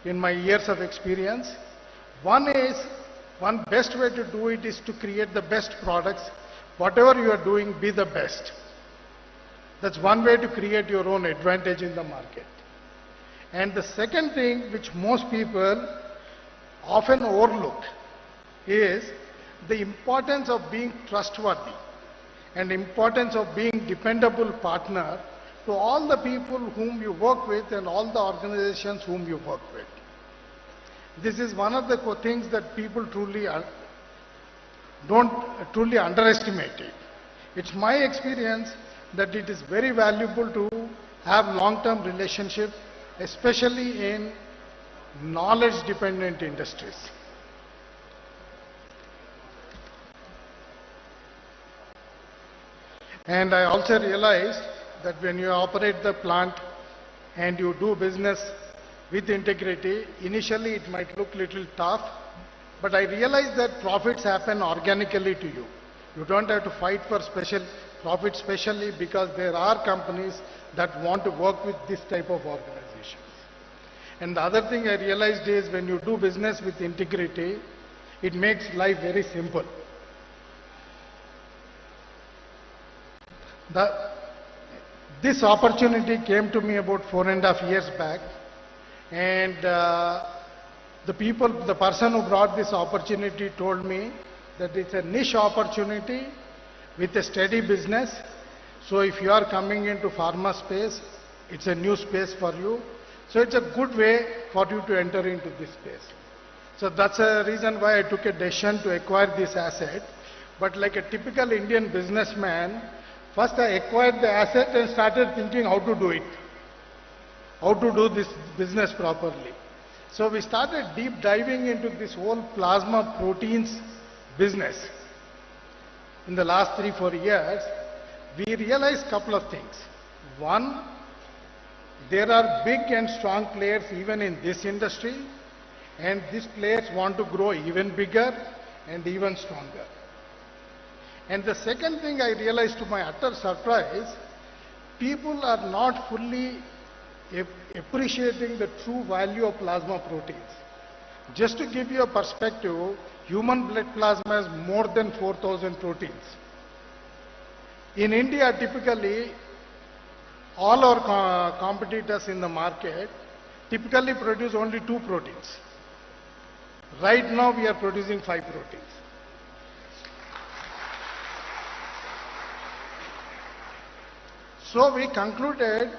in my years of experience. One best way to do it is to create the best products. Whatever you are doing, be the best. That's one way to create your own advantage in the market. And the second thing which most people often overlook is the importance of being trustworthy and importance of being dependable partner to all the people whom you work with and all the organizations whom you work with. This is one of the things that people don't truly underestimate it. It's my experience that it is very valuable to have long-term relationship, especially in knowledge-dependent industries. And I also realized that when you operate the plant and you do business with integrity, initially it might look little tough, but I realized that profits happen organically to you. You don't have to fight for special profits, especially because there are companies that want to work with this type of organizations. And the other thing I realized is when you do business with integrity, it makes life very simple. This opportunity came to me about 4.5 years back, and the person who brought this opportunity told me that it's a niche opportunity with a steady business. So if you are coming into pharma space, it's a new space for you. So it's a good way for you to enter into this space. So that's a reason why I took a decision to acquire this asset. But like a typical Indian businessman, first I acquired the asset and started thinking how to do it, how to do this business properly. So we started deep diving into this whole plasma proteins business. In the last 3-4 years, we realized a couple of things. One, there are big and strong players even in this industry, and these players want to grow even bigger and even stronger. And the second thing I realized to my utter surprise, people are not fully appreciating the true value of plasma proteins. Just to give you a perspective, human blood plasma has more than 4,000 proteins. In India, typically, all our competitors in the market typically produce only 2 proteins. Right now, we are producing 5 proteins. So we concluded,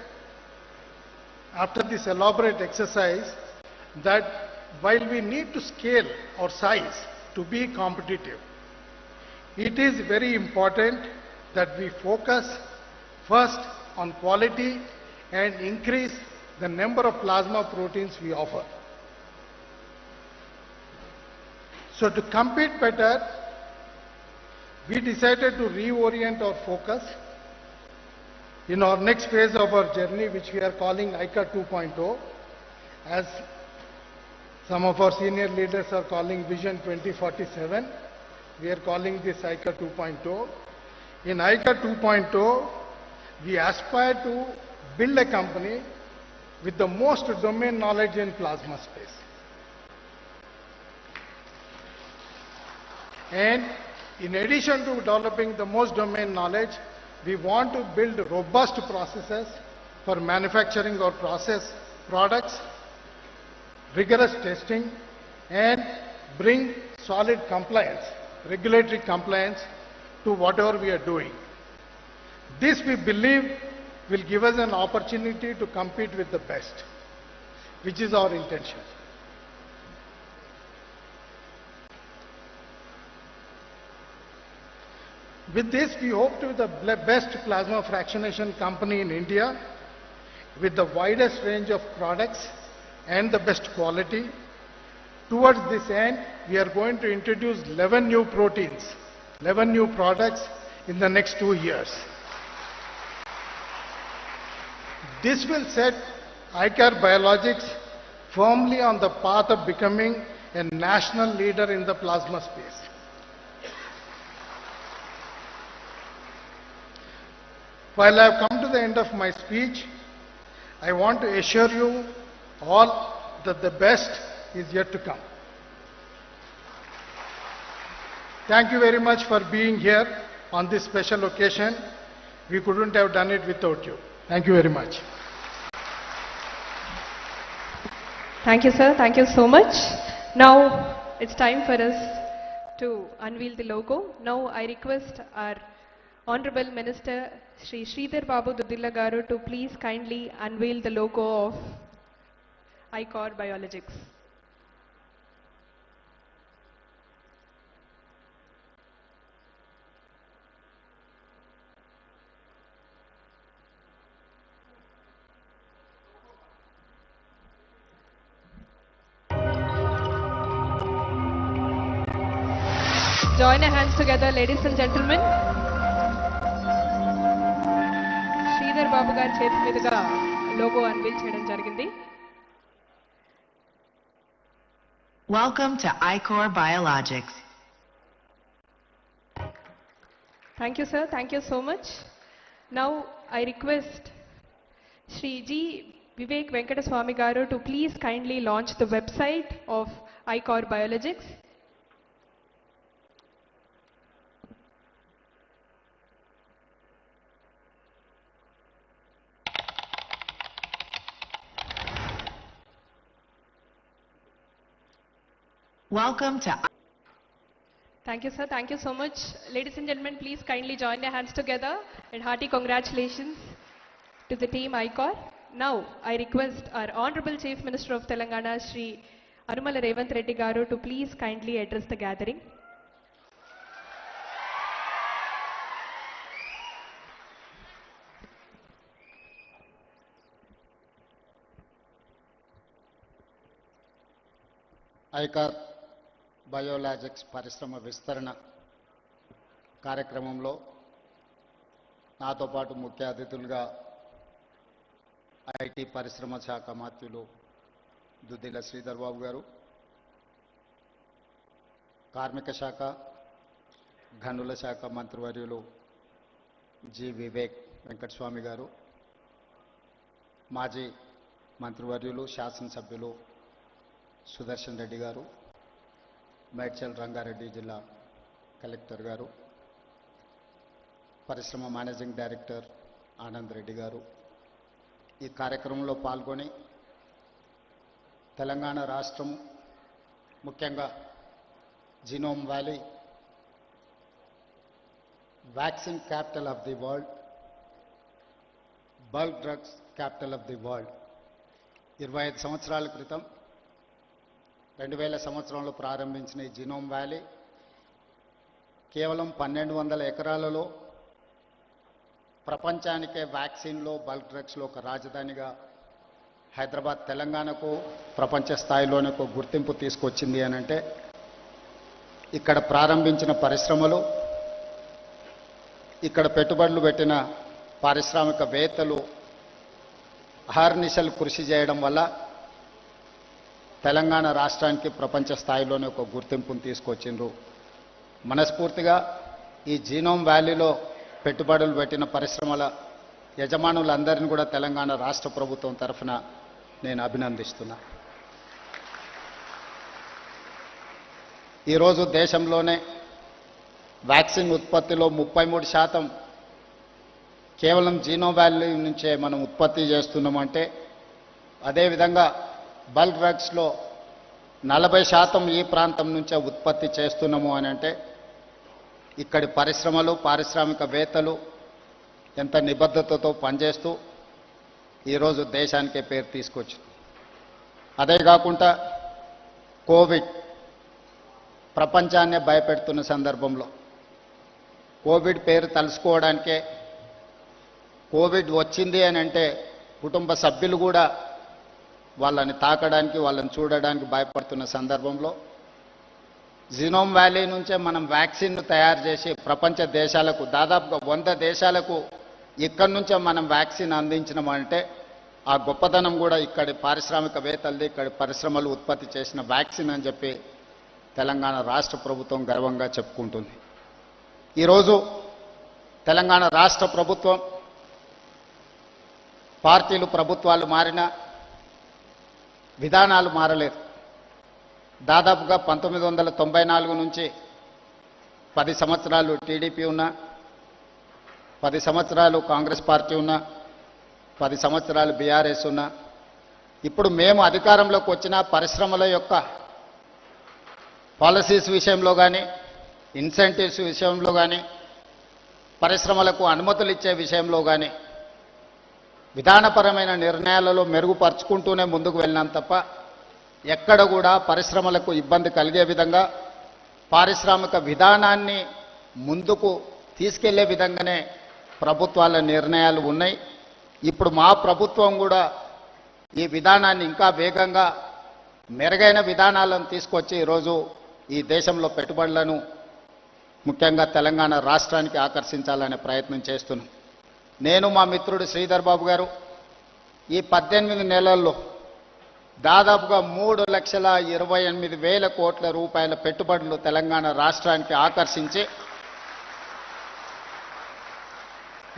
after this elaborate exercise, that while we need to scale our size to be competitive, it is very important that we focus first on quality and increase the number of plasma proteins we offer. So to compete better, we decided to reorient our focus in our next phase of our journey, which we are calling ICA 2.0, as some of our senior leaders are calling Vision 2047. We are calling this ICA 2.0. In ICA 2.0, we aspire to build a company with the most domain knowledge in plasma space. And in addition to developing the most domain knowledge, we want to build robust processes for manufacturing our process products, rigorous testing, and bring solid compliance, regulatory compliance to whatever we are doing. This, we believe, will give us an opportunity to compete with the best, which is our intention. With this, we hope to be the best plasma fractionation company in India, with the widest range of products and the best quality. Towards this end, we are going to introduce 11 new proteins, 11 new products in the next 2 years. This will set iCare Biologics firmly on the path of becoming a national leader in the plasma space. While I have come to the end of my speech, I want to assure you all that the best is yet to come. Thank you very much for being here on this special occasion. We couldn't have done it without you. Thank you very much. Thank you, sir. Thank you so much. Now it's time for us to unveil the logo. Now I request our Honorable Minister Shri Sridhar Babu Dudilla Garu to please kindly unveil the logo of ICOR Biologics. Join your hands together, ladies and gentlemen. Sridhar Babu garu cheti meeduga logo unveil cheyadam jarigindi. Welcome to ICOR Biologics. Thank you, sir. Thank you so much. Now I request Shri G. Vivek Venkataswamy garu to please kindly launch the website of ICOR Biologics. Welcome to Thank you, sir. Thank you so much. Ladies and gentlemen, please kindly join your hands together and hearty congratulations to the team ICOR. Now, I request our Honorable Chief Minister of Telangana, Sri.A.Revanth Reddy Garu to please kindly address the gathering. ICOR biologics పరిశ్రమ విస్తరణ కార్యక్రమంలో నాతో పాటు ముఖ్య అతిథులుగా IT పరిశ్రమ శాఖ మంత్రులు దుద్దిల శ్రీధర్ బాబు గారు, కార్మిక శాఖ గనుల శాఖ మంత్రివర్యులు జి వివేక్ వెంకటస్వామి గారు, మాజీ మంత్రివర్యులు శాసనసభ్యులు సుదర్శన్ రెడ్డి గారు, మేడ్చల్ రంగారెడ్డి జిల్లా కలెక్టర్ గారు, పరిశ్రమ మేనేజింగ్ డైరెక్టర్ ఆనంద్ రెడ్డి గారు ఈ కార్యక్రమంలో పాల్గొని తెలంగాణ రాష్ట్రం ముఖ్యంగా genome valley vaccine capital of the world, bulk drugs capital of the world 25 సంవత్సరాల క్రితం 2000 సంవత్సరంలో ప్రారంభించిన ఈ జీనోమ్ వ్యాలీ కేవలం 1200 ఎకరాలలో ప్రపంచానికే వ్యాక్సిన్లో బల్క్ డ్రగ్స్లో ఒక రాజధానిగా హైదరాబాద్ తెలంగాణకు ప్రపంచ స్థాయిలోనే ఒక గుర్తింపు తీసుకొచ్చింది అని అంటే ఇక్కడ ప్రారంభించిన పరిశ్రమలు, ఇక్కడ పెట్టుబడులు పెట్టిన పారిశ్రామికవేత్తలు అహర్నిశలు కృషి చేయడం వల్ల తెలంగాణ రాష్ట్రానికి ప్రపంచ స్థాయిలోనే ఒక గుర్తింపును తీసుకొచ్చిండ్రు. మనస్ఫూర్తిగా ఈ జీనోమ్ వ్యాలీలో పెట్టుబడులు పెట్టిన పరిశ్రమల యజమానులందరినీ కూడా తెలంగాణ రాష్ట్ర ప్రభుత్వం తరఫున నేను అభినందిస్తున్నా. ఈరోజు దేశంలోనే వ్యాక్సిన్ ఉత్పత్తిలో 33% కేవలం జీనోమ్ వ్యాలీ నుంచే మనం ఉత్పత్తి చేస్తున్నామంటే, అదేవిధంగా బల్క్ డ్రగ్స్లో 40% ఈ ప్రాంతం నుంచే ఉత్పత్తి చేస్తున్నాము అని అంటే ఇక్కడి పరిశ్రమలు, పారిశ్రామికవేత్తలు ఎంత నిబద్ధతతో పనిచేస్తూ ఈరోజు దేశానికే పేరు తీసుకొచ్చు. అదే కాకుండా కోవిడ్ ప్రపంచాన్నే భయపెడుతున్న సందర్భంలో కోవిడ్ పేరు తలుసుకోవడానికే, కోవిడ్ వచ్చింది అని అంటే కుటుంబ సభ్యులు కూడా వాళ్ళని తాకడానికి, వాళ్ళని చూడడానికి భయపడుతున్న సందర్భంలో జీనోమ్ వ్యాలీ నుంచే మనం వ్యాక్సిన్ను తయారు చేసి ప్రపంచ దేశాలకు, దాదాపుగా 100 దేశాలకు ఇక్కడి నుంచే మనం వ్యాక్సిన్ అందించినామంటే ఆ గొప్పతనం కూడా ఇక్కడి పారిశ్రామికవేత్తలది, ఇక్కడి పరిశ్రమలు ఉత్పత్తి చేసిన వ్యాక్సిన్ అని చెప్పి తెలంగాణ రాష్ట్ర ప్రభుత్వం గర్వంగా చెప్పుకుంటుంది. ఈరోజు తెలంగాణ రాష్ట్ర ప్రభుత్వం, పార్టీలు ప్రభుత్వాలు మారినా విధానాలు మారలేదు. దాదాపుగా 1994 నుంచి 10 సంవత్సరాలు టీడీపీ ఉన్నా, 10 సంవత్సరాలు కాంగ్రెస్ పార్టీ ఉన్నా, 10 సంవత్సరాలు బీఆర్ఎస్ ఉన్నా, ఇప్పుడు మేము అధికారంలోకి వచ్చిన పరిశ్రమల యొక్క పాలసీస్ విషయంలో కానీ, ఇన్సెంటివ్స్ విషయంలో కానీ, పరిశ్రమలకు అనుమతులు ఇచ్చే విషయంలో కానీ విధానపరమైన నిర్ణయాలలో మెరుగుపరుచుకుంటూనే ముందుకు వెళ్ళినాం తప్ప ఎక్కడ కూడా పరిశ్రమలకు ఇబ్బంది కలిగే విధంగా పారిశ్రామిక విధానాన్ని ముందుకు తీసుకెళ్లే విధంగానే ప్రభుత్వాల నిర్ణయాలు ఉన్నాయి. ఇప్పుడు మా ప్రభుత్వం కూడా ఈ విధానాన్ని ఇంకా వేగంగా మెరుగైన విధానాలను తీసుకొచ్చి ఈరోజు ఈ దేశంలో పెట్టుబడులను ముఖ్యంగా తెలంగాణ రాష్ట్రానికి ఆకర్షించాలనే ప్రయత్నం చేస్తున్నాం. నేను మా మిత్రుడు శ్రీధర్ బాబు గారు ఈ 18 నెలల్లో దాదాపుగా 3,28,000 కోట్ల రూపాయల పెట్టుబడులు తెలంగాణ రాష్ట్రానికి ఆకర్షించి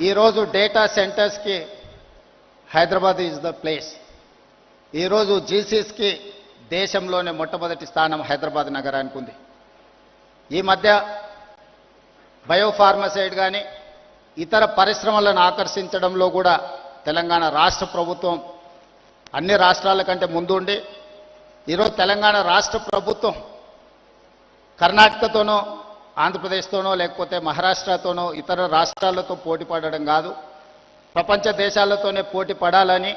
ఈరోజు డేటా సెంటర్స్కి హైదరాబాద్ ఈజ్ ద ప్లేస్. ఈరోజు జీసీస్కి దేశంలోనే మొట్టమొదటి స్థానం హైదరాబాద్ నగరానికి ఉంది. ఈ మధ్య బయోఫార్మసైడ్ కానీ ఇతర పరిశ్రమలను ఆకర్షించడంలో కూడా తెలంగాణ రాష్ట్ర ప్రభుత్వం అన్ని రాష్ట్రాల కంటే ముందుండి ఈరోజు తెలంగాణ రాష్ట్ర ప్రభుత్వం కర్ణాటకతోనో ఆంధ్రప్రదేశ్తోనో లేకపోతే మహారాష్ట్రతోనో ఇతర రాష్ట్రాలతో పోటీ పడడం కాదు, ప్రపంచ దేశాలతోనే పోటీ పడాలని,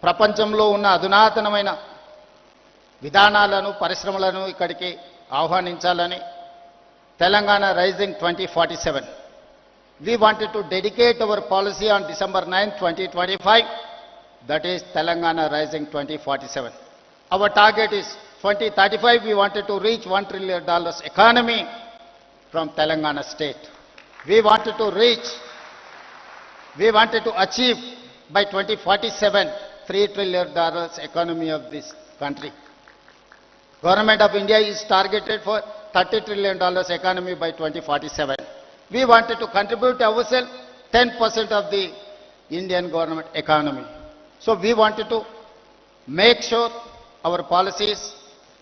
ప్రపంచంలో ఉన్న అధునాతనమైన విధానాలను పరిశ్రమలను ఇక్కడికి ఆహ్వానించాలని Telangana Rising 2047. We wanted to dedicate our policy on December 9, 2025. That is Telangana Rising 2047. Our target is 2035. We wanted to reach $1 trillion economy from Telangana state. We wanted to achieve by 2047 $3 trillion economy of this country. Government of India is targeted for $30 trillion economy by 2047. We wanted to contribute ourselves 10% of the Indian government economy. So we wanted to make sure our policies,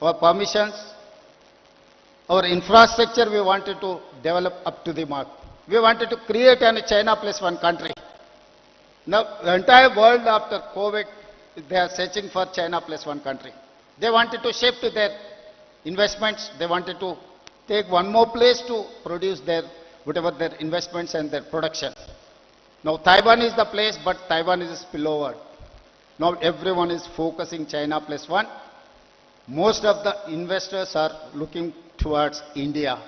our permissions, our infrastructure we wanted to develop up to the mark. We wanted to create a China plus one country. Now the entire world after COVID, they are searching for China plus one country. They wanted to shift their investments. They wanted to take one more place to produce their whatever their investments and their production. Now Taiwan is the place, but Taiwan is a spillover. Now everyone is focusing China plus one. Most of the investors are looking towards India.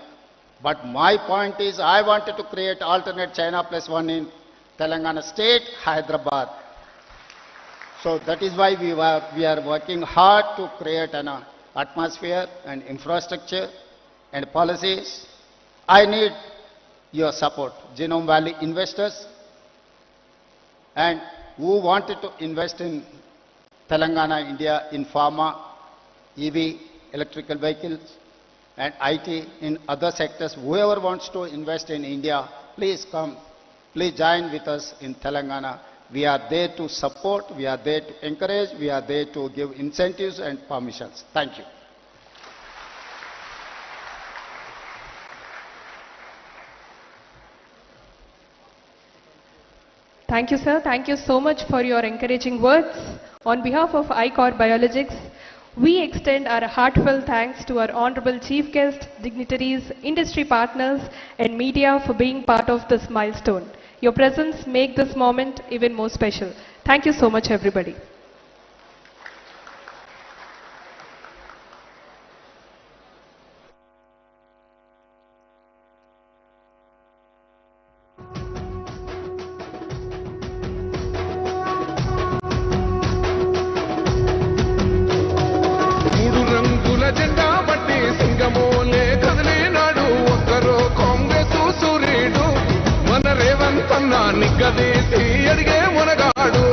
But my point is, I wanted to create alternate China plus one in Telangana state, Hyderabad. So that is why we are working hard to create an atmosphere and infrastructure and policies. I need your support, Genome Valley investors, and who wanted to invest in Telangana, India, in pharma, EV, electrical vehicles, and IT, in other sectors. Whoever wants to invest in India, please come, please join with us in Telangana. We are there to support, we are there to encourage, we are there to give incentives and permissions. Thank you. Thank you, sir. Thank you so much for your encouraging words. On behalf of ICOR Biologics, we extend our heartfelt thanks to our Honorable Chief Guest, dignitaries, industry partners, and media for being part of this milestone. Your presence makes this moment even more special. Thank you so much, everybody. నిగ్గదీసి అడిగే మునగాడు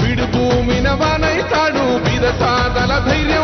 వీడు భూమిన వానైతాడు బీద సాదల ధైర్య